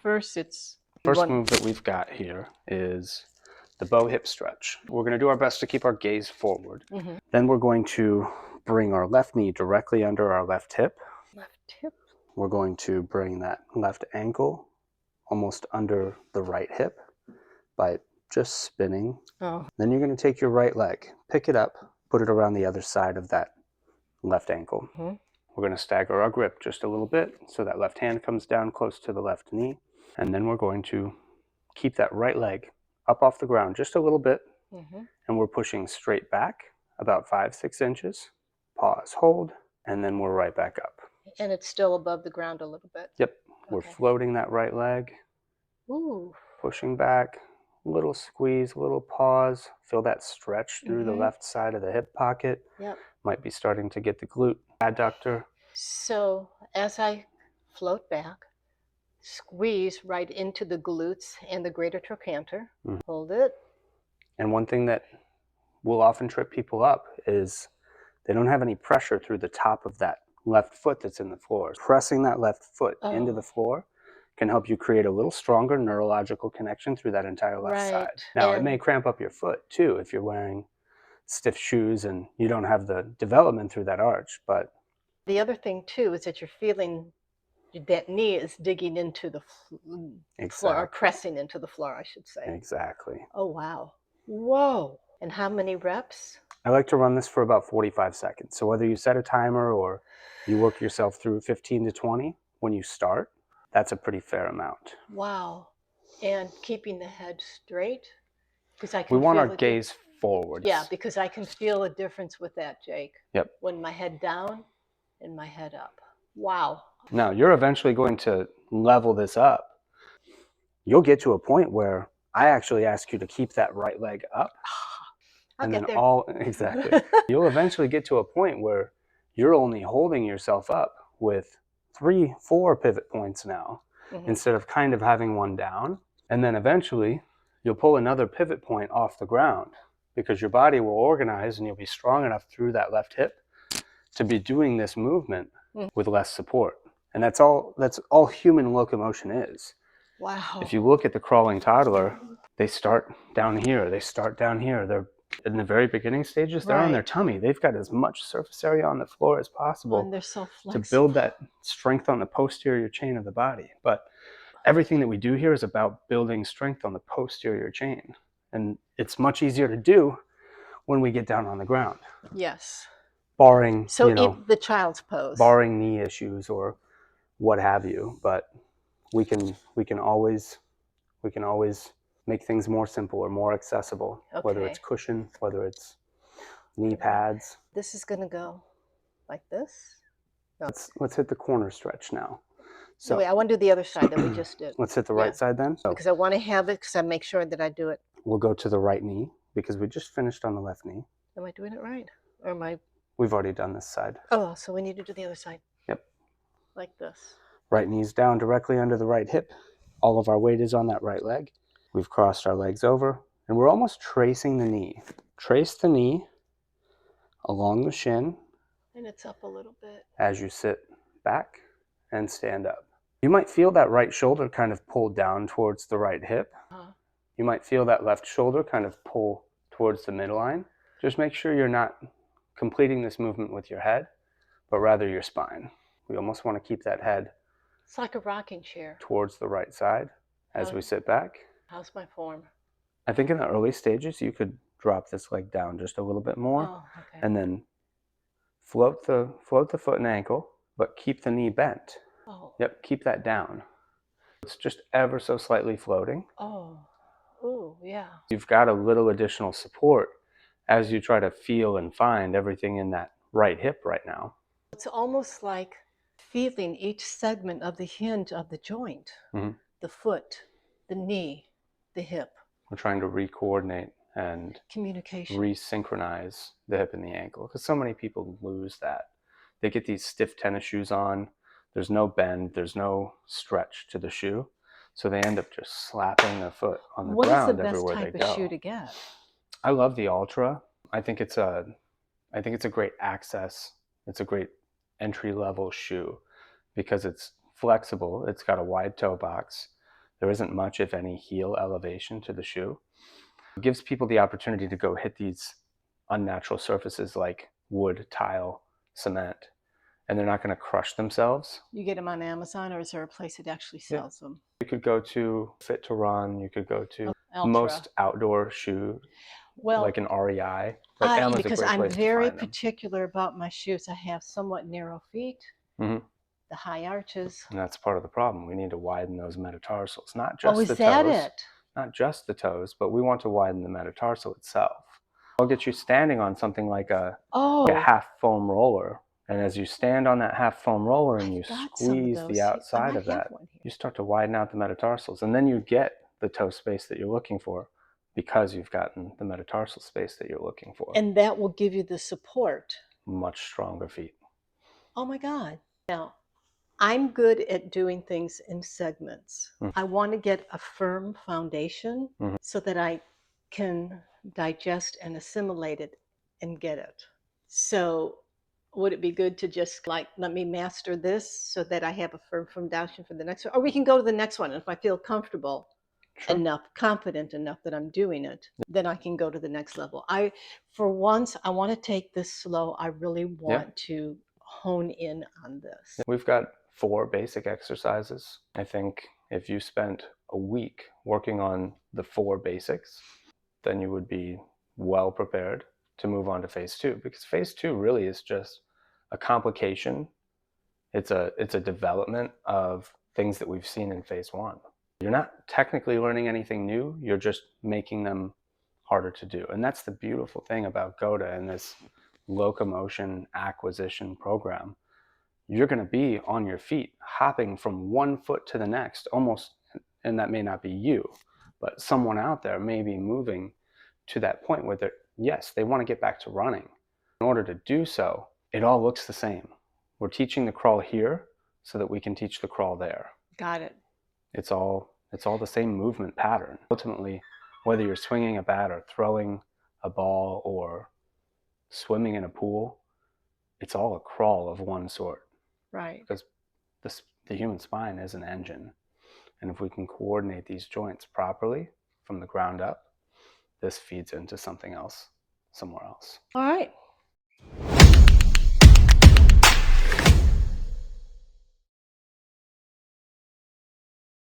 first it's... First move that we've got here is the bow hip stretch. We're going to do our best to keep our gaze forward. Then we're going to bring our left knee directly under our left hip. Left hip. We're going to bring that left ankle almost under the right hip by just spinning. Oh. Then you're going to take your right leg, pick it up, put it around the other side of that left ankle. We're going to stagger our grip just a little bit so that left hand comes down close to the left knee. And then we're going to keep that right leg up off the ground just a little bit. And we're pushing straight back about 5-6 inches. Pause, hold, and then we're right back up. And it's still above the ground a little bit. Yep. We're floating that right leg. Ooh. Pushing back, little squeeze, little pause. Feel that stretch through the left side of the hip pocket. Yep. Might be starting to get the glute adductor. So as I float back, squeeze right into the glutes and the greater trochanter. Hold it. And one thing that will often trip people up is they don't have any pressure through the top of that left foot that's in the floor. Pressing that left foot into the floor can help you create a little stronger neurological connection through that entire left side. Now, it may cramp up your foot too if you're wearing stiff shoes and you don't have the development through that arch. But the other thing too is that you're feeling that knee is digging into the floor, or pressing into the floor, I should say. Exactly. Oh, wow. Whoa. And how many reps? I like to run this for about 45 seconds. So whether you set a timer or you work yourself through 15 to 20 when you start, that's a pretty fair amount. Wow. And keeping the head straight? Because I can we want our gaze forward. Yeah, because I can feel a difference with that, Jake. Yep. When my head down and my head up. Wow. Now, you're eventually going to level this up. You'll get to a point where I actually ask you to keep that right leg up. I'll get there. Exactly. You'll eventually get to a point where you're only holding yourself up with 3-4 pivot points now, instead of kind of having one down. And then eventually you'll pull another pivot point off the ground because your body will organize and you'll be strong enough through that left hip to be doing this movement with less support. And that's all human locomotion is. Wow. If you look at the crawling toddler, they start down here. They're in the very beginning stages, they're on their tummy. They've got as much surface area on the floor as possible and they're so to build that strength on the posterior chain of the body. But everything that we do here is about building strength on the posterior chain. And it's much easier to do when we get down on the ground. Yes. Barring, so the child's pose. Barring knee issues or what have you. But we can always make things more simple or more accessible, whether it's cushion, whether it's knee pads. This is going to go like this. No. Let's hit the corner stretch now. So wait, I want to do the other side that we just did. Let's hit the right side then. So, because I want to have it, because I make sure that I do it. We'll go to the right knee because we just finished on the left knee. Am I doing it right? Or am I? We've already done this side. Oh, so we need to do the other side. Yep. Like this. Right knee's down directly under the right hip. All of our weight is on that right leg. We've crossed our legs over, and we're almost tracing the knee. Trace the knee along the shin. And it's up a little bit. As you sit back and stand up. You might feel that right shoulder kind of pull down towards the right hip. You might feel that left shoulder kind of pull towards the midline. Just make sure you're not completing this movement with your head, but rather your spine. We almost want to keep that head. It's like a rocking chair. Towards the right side as we sit back. How's my form? I think in the early stages, you could drop this leg down just a little bit more, and then float the foot and ankle, but keep the knee bent. Oh. Yep, keep that down. It's just ever so slightly floating. Oh, ooh, yeah. You've got a little additional support as you try to feel and find everything in that right hip right now. It's almost like feeling each segment of the hinge of the joint, the foot, the knee, the hip. We're trying to re-coordinate and communication, resynchronize the hip and the ankle, because so many people lose that. They get these stiff tennis shoes on. There's no bend. There's no stretch to the shoe. So they end up just slapping their foot on the ground everywhere they go. What is the best type of shoe to get? I love the Ultra. I think it's a great access. It's a great entry-level shoe because it's flexible. It's got a wide toe box. There isn't much, if any, heel elevation to the shoe. It gives people the opportunity to go hit these unnatural surfaces like wood, tile, cement, and they're not going to crush themselves. You get them on Amazon, or is there a place that actually sells them? You could go to Fit to Run. You could go to Ultra. most outdoor shoe, like an REI. But Amazon's because a great I'm place very to find them. particular about my shoes. I have somewhat narrow feet, the high arches. And that's part of the problem. We need to widen those metatarsals, not just is the that toes, it? not just the toes, but we want to widen the metatarsal itself. I'll get you standing on something like a half foam roller. And as you stand on that half foam roller and you squeeze the outside of that, you start to widen out the metatarsals. And then you get the toe space that you're looking for because you've gotten the metatarsal space that you're looking for. And that will give you the support. Much stronger feet. Oh my God. Now, I'm good at doing things in segments. I want to get a firm foundation so that I can digest and assimilate it and get it. So would it be good to just like, let me master this so that I have a firm foundation for the next one? Or we can go to the next one. And if I feel comfortable enough, confident enough that I'm doing it, then I can go to the next level. For once, I want to take this slow. I really want to hone in on this. We've got 4 basic exercises. I think if you spent a week working on the 4 basics, then you would be well prepared to move on to phase 2, because phase 2 really is just a complication. It's a development of things that we've seen in phase 1. You're not technically learning anything new, you're just making them harder to do. And that's the beautiful thing about GOTA and this locomotion acquisition program. You're going to be on your feet, hopping from one foot to the next, almost, and that may not be you, but someone out there may be moving to that point where they want to get back to running. In order to do so, it all looks the same. We're teaching the crawl here so that we can teach the crawl there. Got it. It's all the same movement pattern. Ultimately, whether you're swinging a bat or throwing a ball or swimming in a pool, it's all a crawl of one sort. Right. Because the human spine is an engine. And if we can coordinate these joints properly from the ground up, this feeds into something else somewhere else. All right.